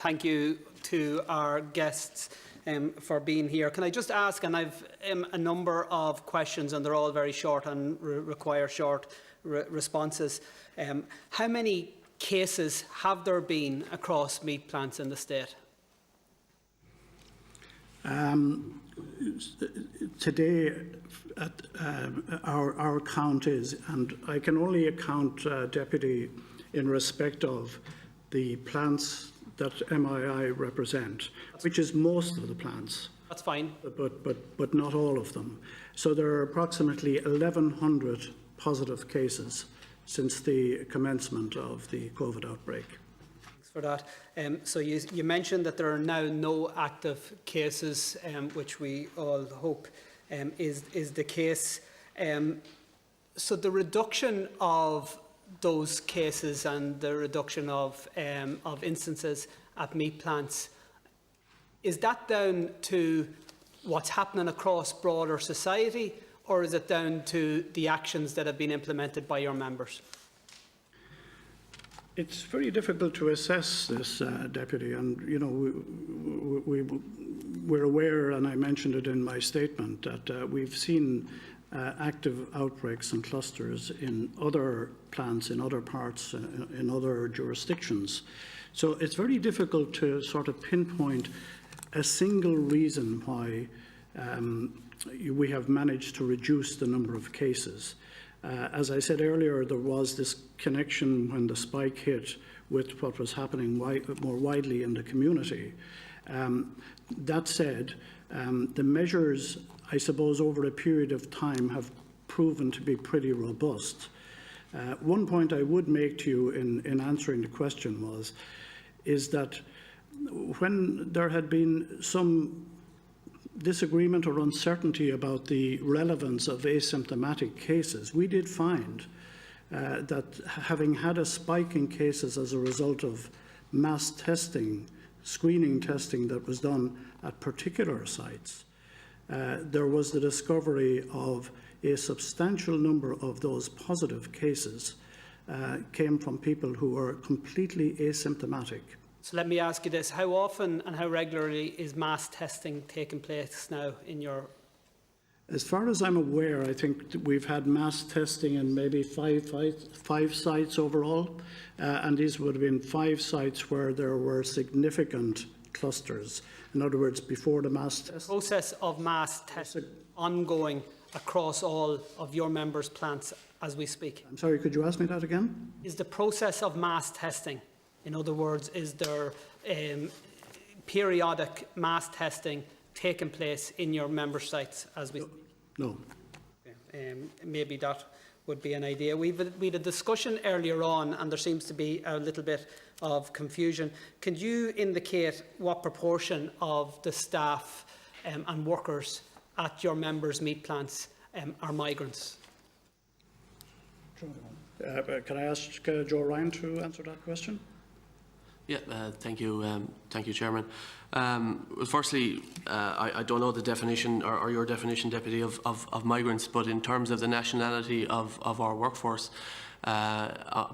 Thank you to our guests for being here. Can I just ask, and I've a number of questions and they're all very short and require short responses. How many cases have there been across meat plants in the state? Today, our count is, and I can only account, Deputy, in respect of the plants that MII represent, which is most of the plants. That's fine. But not all of them. So there are approximately 1,100 positive cases since the commencement of the COVID outbreak. Thanks for that. So you mentioned that there are now no active cases, which we all hope is the case. So the reduction of those cases and the reduction of instances at meat plants, is that down to what's happening across broader society, or is it down to the actions that have been implemented by your members? It's very difficult to assess this, Deputy, and we're aware, and I mentioned it in my statement, that we've seen active outbreaks and clusters in other plants, in other parts, in other jurisdictions. So it's very difficult to sort of pinpoint a single reason why we have managed to reduce the number of cases. As I said earlier, there was this connection when the spike hit with what was happening more widely in the community. That said, the measures, I suppose, over a period of time have proven to be pretty robust. One point I would make to you in answering the question is that when there had been some disagreement or uncertainty about the relevance of asymptomatic cases, we did find that having had a spike in cases as a result of mass testing, screening testing that was done at particular sites, there was the discovery of a substantial number of those positive cases came from people who were completely asymptomatic. So let me ask you this, how often and how regularly is mass testing taking place now in your... As far as I'm aware, I think we've had mass testing in maybe five sites overall, and these would have been 5 sites where there were significant clusters. In other words, before the mass test. The process of mass testing ongoing across all of your members' plants as we speak. I'm sorry, could you ask me that again? Is the process of mass testing, in other words, is there periodic mass testing taking place in your member sites as we speak? No. Maybe that would be an idea. We had a discussion earlier on, and there seems to be a little bit of confusion. Can you indicate what proportion of the staff and workers at your members' meat plants are migrants? Can I ask Joe Ryan to answer that question? Yeah, thank you, Chairman. Firstly, I don't know the definition or your definition, Deputy, of migrants, but in terms of the nationality of our workforce,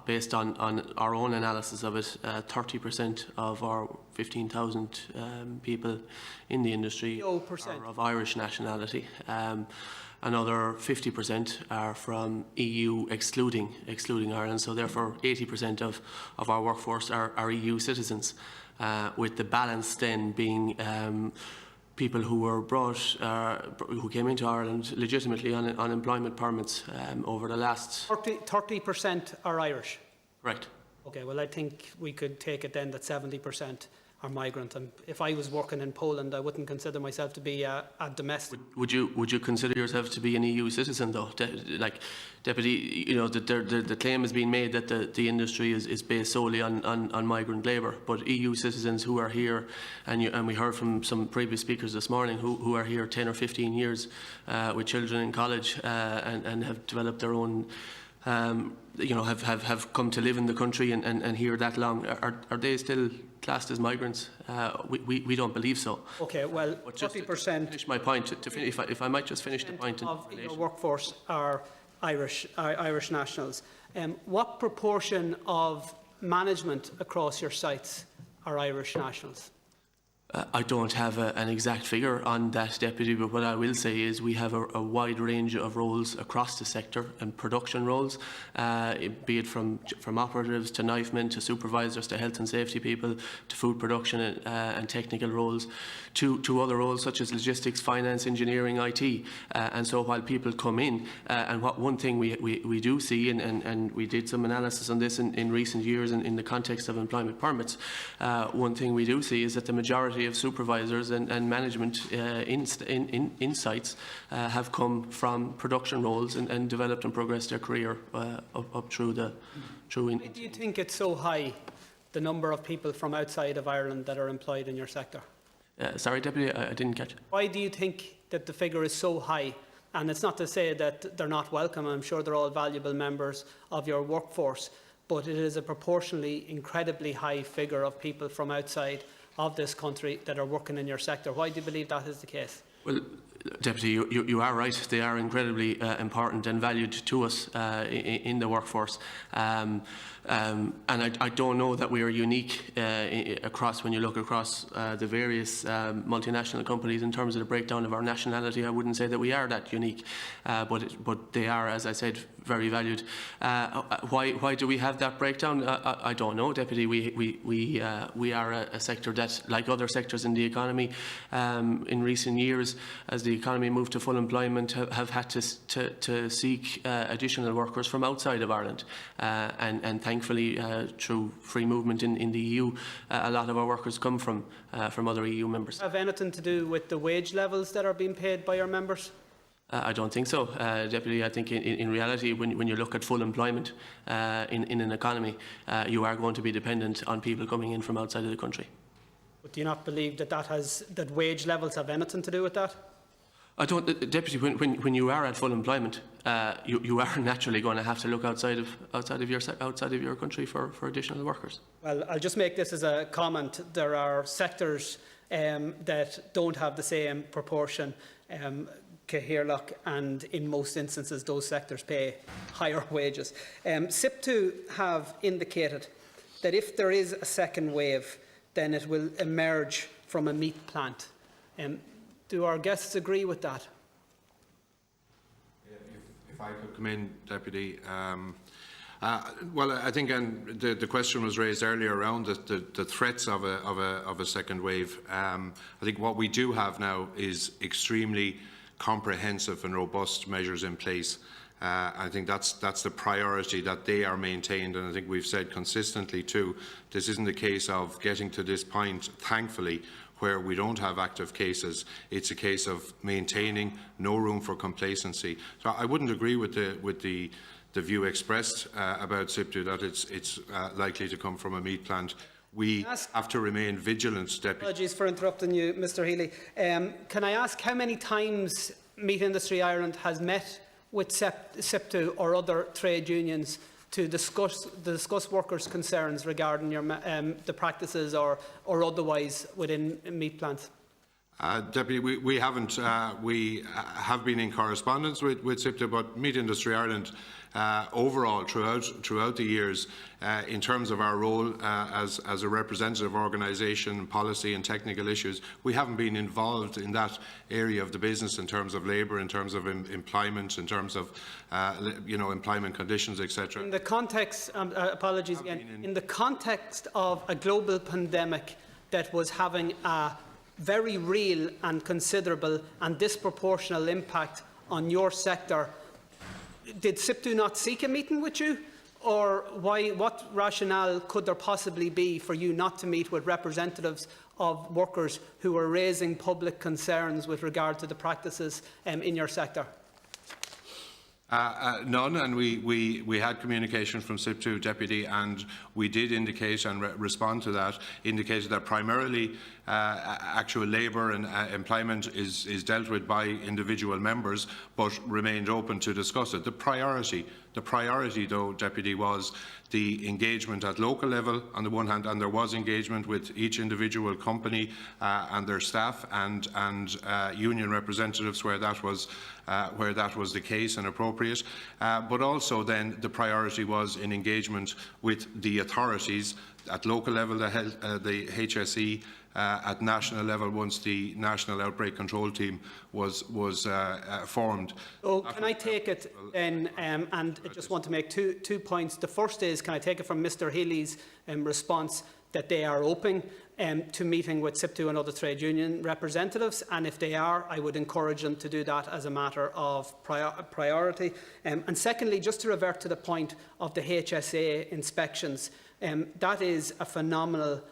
based on our own analysis of it, 30% of our 15,000 people in the industry are of Irish nationality. Another 50% are from EU excluding Ireland, so therefore 80% of our workforce are EU citizens, with the balance then being people who were who came into Ireland legitimately on employment permits over the last... 30% are Irish? Right. Okay, well I think we could take it then that 70% are migrant, and if I was working in Poland, I wouldn't consider myself to be a domestic. Would you consider yourself to be an EU citizen, though? Like, Deputy, the claim has been made that the industry is based solely on migrant labour, but EU citizens who are here, and we heard from some previous speakers this morning who are here 10 or 15 years with children in college and have developed their own. Have come to live in the country and here that long. Are they still classed as migrants? We don't believe so. Okay, well, 30%. Finish my point. If I might just finish the point. Of your workforce are Irish nationals. What proportion of management across your sites are Irish nationals? I don't have an exact figure on that, Deputy, but what I will say is we have a wide range of roles across the sector and production roles, be it from operatives to knifemen to supervisors to health and safety people to food production and technical roles to other roles such as logistics, finance, engineering, IT. And so while people come in, and one thing we do see, and we did some analysis on this in recent years in the context of employment permits, one thing we do see is that the majority of supervisors and management in sites have come from production roles and developed and progressed their career up through the. Why do you think it's so high, the number of people from outside of Ireland that are employed in your sector? Sorry, Deputy, I didn't catch it. Why do you think that the figure is so high? And it's not to say that they're not welcome. I'm sure they're all valuable members of your workforce, but it is a proportionally incredibly high figure of people from outside of this country that are working in your sector. Why do you believe that is the case? Well, Deputy, you are right. They are incredibly important and valued to us in the workforce. And I don't know that we are unique when you look across the various multinational companies in terms of the breakdown of our nationality. I wouldn't say that we are that unique, but they are, as I said, very valued. Why do we have that breakdown? I don't know, Deputy. We are a sector that, like other sectors in the economy, in recent years, as the economy moved to full employment, have had to seek additional workers from outside of Ireland. And thankfully, through free movement in the EU, a lot of our workers come from other EU members. Have anything to do with the wage levels that are being paid by your members? I don't think so, Deputy. I think in reality, when you look at full employment in an economy, you are going to be dependent on people coming in from outside of the country. But do you not believe that wage levels have anything to do with that? I don't, Deputy. When you are at full employment, you are naturally going to have to look outside of your country for additional workers. Well, I'll just make this as a comment. There are sectors that don't have the same proportion. Caherlock, and in most instances those sectors pay higher wages. SIPTU have indicated that if there is a second wave, then it will emerge from a meat plant. Do our guests agree with that? If I could come in, Deputy. Well, I think the question was raised earlier around the threats of a second wave. I think what we do have now is extremely comprehensive and robust measures in place. I think that's the priority, that they are maintained, and I think we've said consistently too, this isn't a case of getting to this point, thankfully, where we don't have active cases. It's a case of maintaining, no room for complacency. So I wouldn't agree with the view expressed about SIPTU that it's likely to come from a meat plant. We have to remain vigilant, Deputy. Apologies for interrupting you, Mr Healy. Can I ask how many times Meat Industry Ireland has met with SIPTU or other trade unions to discuss workers' concerns regarding the practices or otherwise within meat plants? Deputy, we haven't. We have been in correspondence with SIPTU, but Meat Industry Ireland overall throughout the years, in terms of our role as a representative organisation, policy and technical issues, we haven't been involved in that area of the business in terms of labour, in terms of employment, in terms of employment conditions, etc. In the context, apologies again, in the context of a global pandemic that was having a very real and considerable and disproportional impact on your sector, did SIPTU not seek a meeting with you? Or what rationale could there possibly be for you not to meet with representatives of workers who are raising public concerns with regard to the practices in your sector? None, and we had communication from SIPTU, Deputy, and we did indicate and respond to that, indicated that primarily actual labour and employment is dealt with by individual members, but remained open to discuss it. The priority, though, Deputy, was the engagement at local level on the one hand, and there was engagement with each individual company and their staff and union representatives where that was the case and appropriate. But also then the priority was in engagement with the authorities at local level, the HSE, at national level, once the National Outbreak Control Team was formed. Oh, can I take it then, and I just want to make two points. The first is, can I take it from Mr Healy's response that they are open to meeting with SIPTU and other trade union representatives, and if they are, I would encourage them to do that as a matter of priority. And secondly, just to revert to the point of the HSA inspections, that is a phenomenal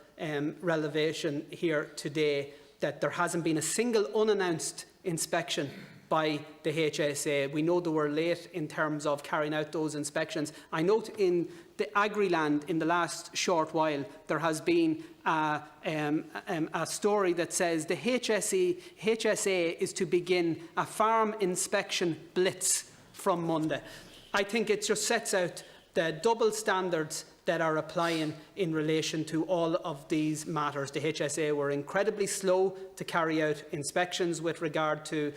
revelation here today, that there hasn't been a single unannounced inspection by the HSA. We know they were late in terms of carrying out those inspections. I note in the Agriland in the last short while there has been a story that says the HSA is to begin a farm inspection blitz from Monday. I think it just sets out the double standards that are applying in relation to all of these matters. The HSA were incredibly slow to carry out inspections with regard to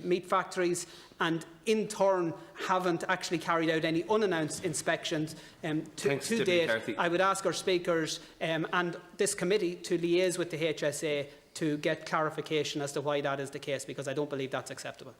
meat factories, and in turn haven't actually carried out any unannounced inspections to date. I would ask our speakers and this committee to liaise with the HSA to get clarification as to why that is the case, because I don't believe that's acceptable.